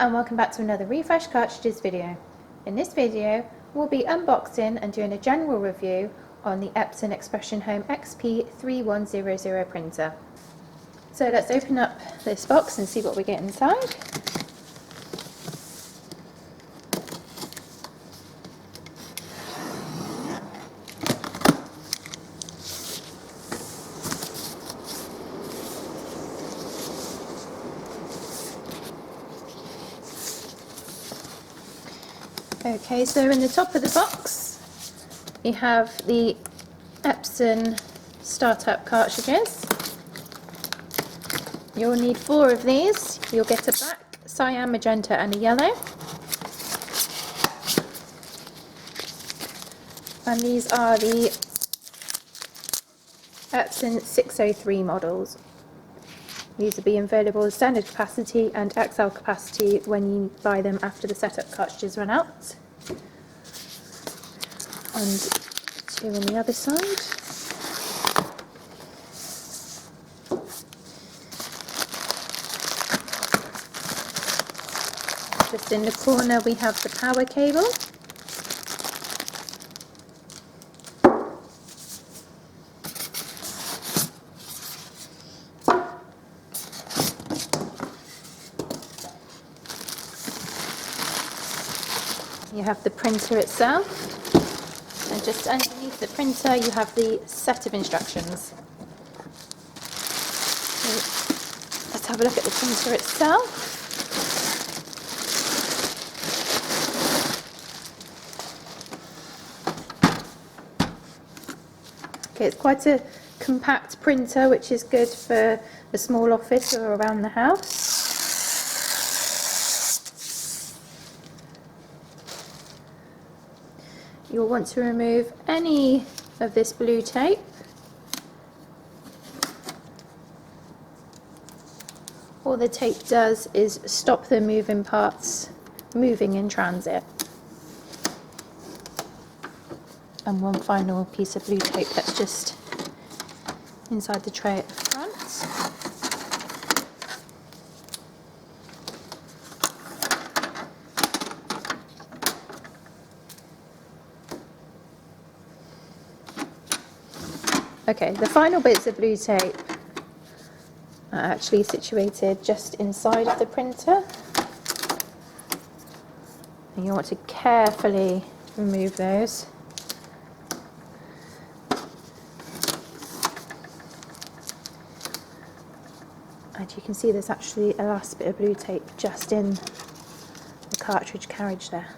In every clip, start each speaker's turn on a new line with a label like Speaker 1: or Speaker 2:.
Speaker 1: and welcome back to another Refresh Cartridges video. In this video we'll be unboxing and doing a general review on the Epson XP-3100 printer. So let's open up this box and see what we get inside. Okay, so in the top of the box we have the Epson startup cartridges. You'll need 4 of these. You'll get a black, cyan, magenta and a yellow. And these are the Epson 603 models. These will be available as standard capacity and XL capacity when you buy them after the setup cartridges run out. And 2 on the other side. Just in the corner we have the power cable. You have the printer itself, and just underneath the printer you have the set of instructions. So let's have a look at the printer itself. Okay, it's quite a compact printer, which is good for a small office or around the house. You'll want to remove any of this blue tape. All the tape does is stop the moving parts moving in transit. And one final piece of blue tape that's just inside the tray at the front. Okay, the final bits of blue tape are actually situated just inside of the printer. And you want to carefully remove those. And you can see there's actually a last bit of blue tape just in the cartridge carriage there.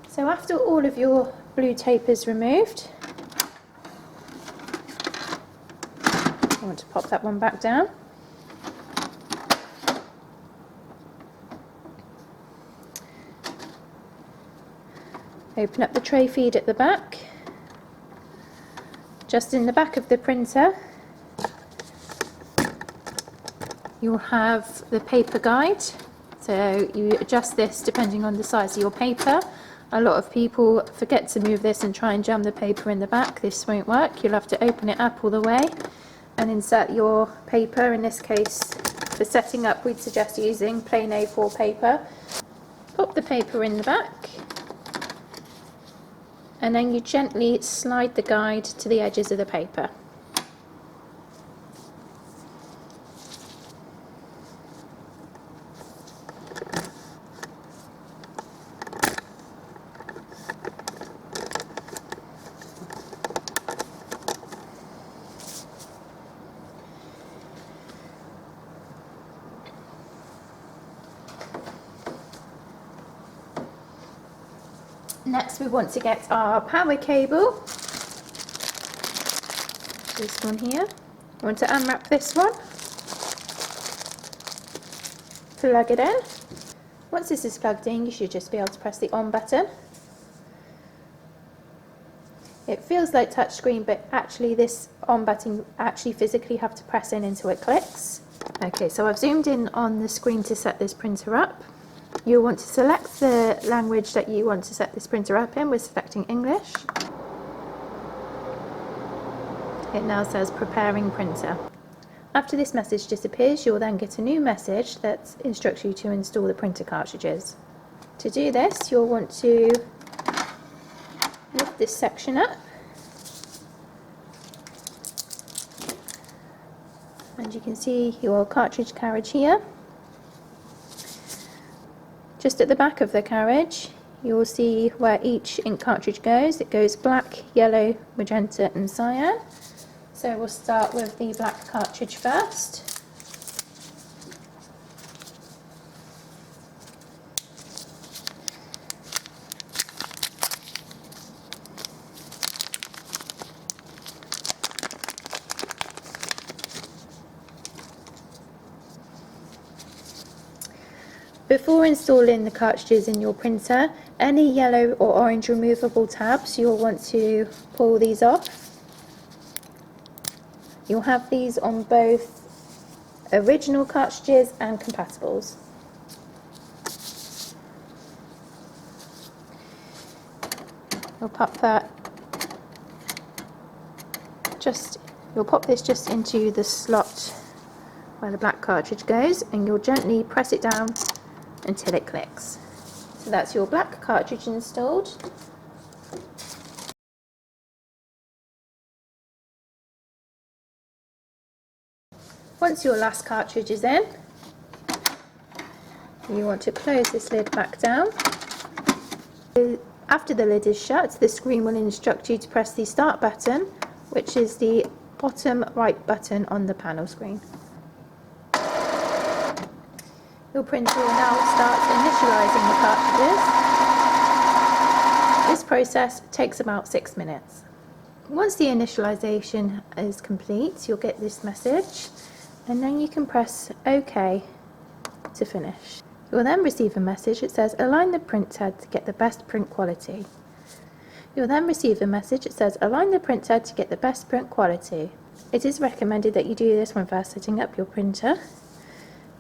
Speaker 1: So after all of your blue tape is removed, you want to pop that one back down. Open up the tray feed at the back. Just in the back of the printer, you'll have the paper guide. So you adjust this depending on the size of your paper. A lot of people forget to move this and try and jam the paper in the back. This won't work. You'll have to open it up all the way and insert your paper. In this case, for setting up, we'd suggest using plain A4 paper. Pop the paper in the back, and then you gently slide the guide to the edges of the paper. Next we want to get our power cable, this one here. We want to unwrap this one, plug it in. Once this is plugged in, you should just be able to press the on button. It feels like touchscreen, but actually this on button you actually physically have to press in until it clicks. Okay, so I've zoomed in on the screen to set this printer up. You'll want to select the language that you want to set this printer up in. We're selecting English. It now says preparing printer. After this message disappears, you'll then get a new message that instructs you to install the printer cartridges. To do this, you'll want to lift this section up, and you can see your cartridge carriage here. Just at the back of the carriage, you'll see where each ink cartridge goes. It goes black, yellow, magenta and cyan. So we'll start with the black cartridge first. Before installing the cartridges in your printer, any yellow or orange removable tabs, you'll want to pull these off. You'll have these on both original cartridges and compatibles. You'll pop this just into the slot where the black cartridge goes, and you'll gently press it down until it clicks. So that's your black cartridge installed. Once your last cartridge is in, you want to close this lid back down. After the lid is shut, the screen will instruct you to press the start button, which is the bottom right button on the panel screen. Your printer will now start initializing the cartridges. This process takes about 6 minutes. Once the initialization is complete, you'll get this message, and then you can press OK to finish. You will then receive a message that says align the printhead to get the best print quality. You'll then receive a message that says align the printhead to get the best print quality. It is recommended that you do this when first setting up your printer.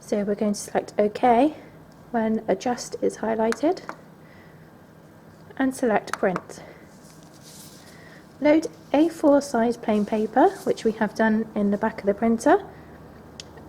Speaker 1: So we're going to select OK when adjust is highlighted and select print. Load A4 size plain paper, which we have done in the back of the printer,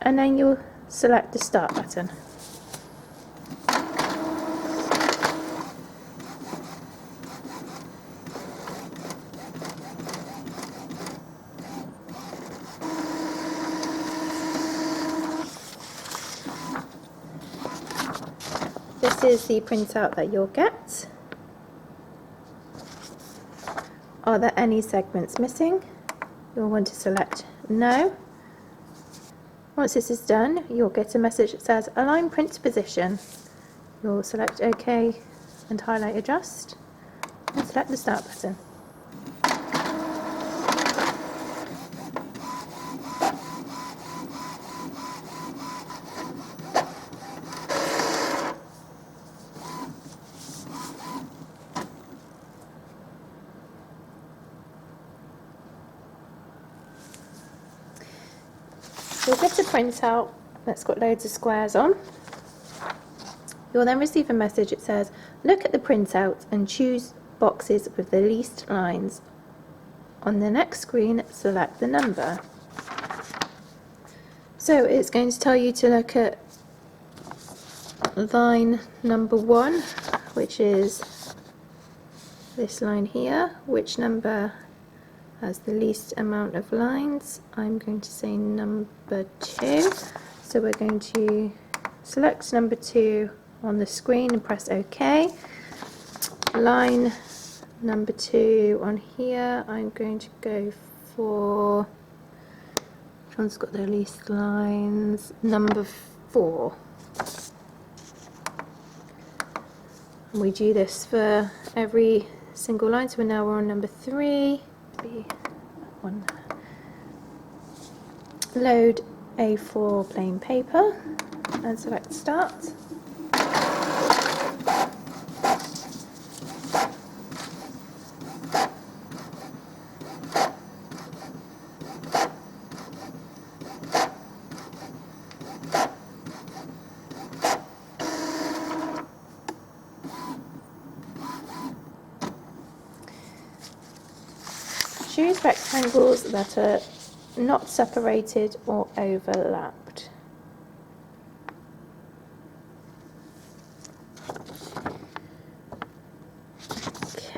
Speaker 1: and then you'll select the start button. This is the printout that you'll get. Are there any segments missing? You'll want to select no. Once this is done, you'll get a message that says align print position. You'll select OK and highlight adjust and select the start button. You'll get a printout that's got loads of squares on. You'll then receive a message that says look at the printout and choose boxes with the least lines. On the next screen, select the number. So it's going to tell you to look at line number 1, which is this line here. Which number has the least amount of lines? I'm going to say number 2. So we're going to select number 2 on the screen and press OK. Line number 2 on here, I'm going to go for, which one's got the least lines? Number 4. And we do this for every single line, so now we're on number 3. Load A4 plain paper and select start. Choose rectangles that are not separated or overlapped.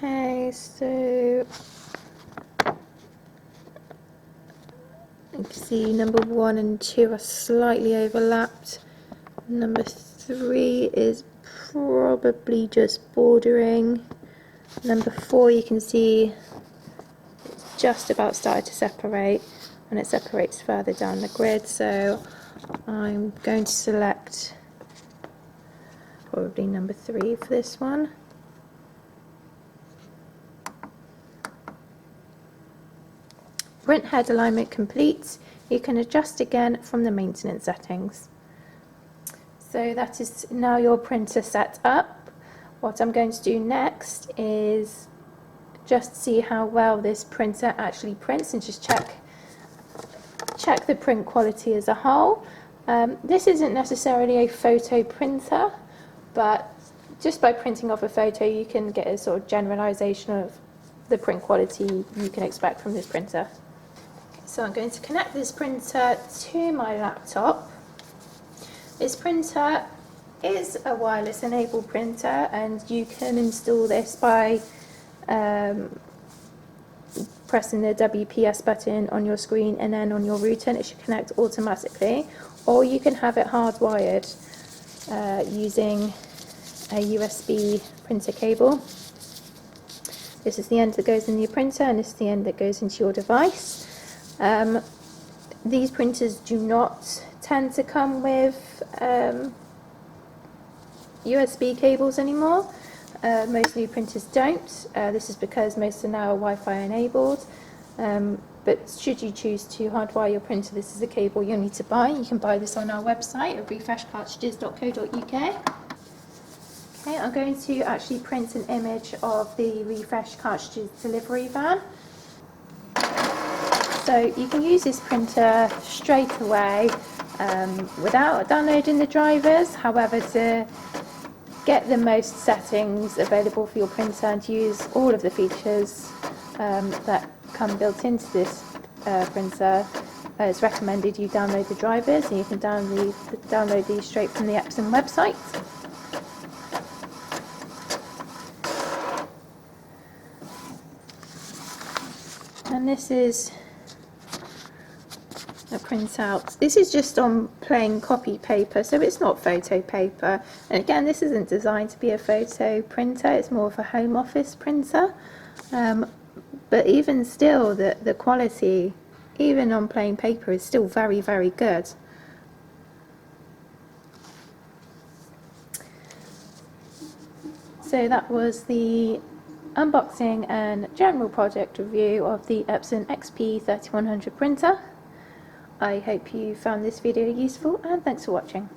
Speaker 1: Okay, so you can see number 1 and 2 are slightly overlapped. Number 3 is probably just bordering. Number 4, you can see it's just about started to separate, and it separates further down the grid, so I'm going to select probably number 3 for this one. Printhead alignment complete. You can adjust again from the maintenance settings. So that is now your printer set up. What I'm going to do next is just see how well this printer actually prints and just check the print quality as a whole. This isn't necessarily a photo printer, but just by printing off a photo you can get a sort of generalization of the print quality you can expect from this printer. So I'm going to connect this printer to my laptop. This printer is a wireless enabled printer, and you can install this by pressing the WPS button on your screen and then on your router, and it should connect automatically, or you can have it hardwired using a USB printer cable. This is the end that goes in your printer, and this is the end that goes into your device. These printers do not tend to come with USB cables anymore. Most new printers don't. This is because most are now Wi-Fi enabled. But should you choose to hardwire your printer, this is a cable you'll need to buy. You can buy this on our website at refreshcartridges.co.uk. Okay, I'm going to actually print an image of the Refresh Cartridges delivery van. So you can use this printer straight away without downloading the drivers. However, to get the most settings available for your printer and to use all of the features that come built into this printer, it's recommended you download the drivers, and you can download these straight from the Epson website. And this is a printout. This is just on plain copy paper, so it's not photo paper. And again, this isn't designed to be a photo printer, it's more of a home office printer. But even still, the quality, even on plain paper, is still very, very good. So that was the unboxing and general project review of the Epson XP-3100 printer. I hope you found this video useful, and thanks for watching.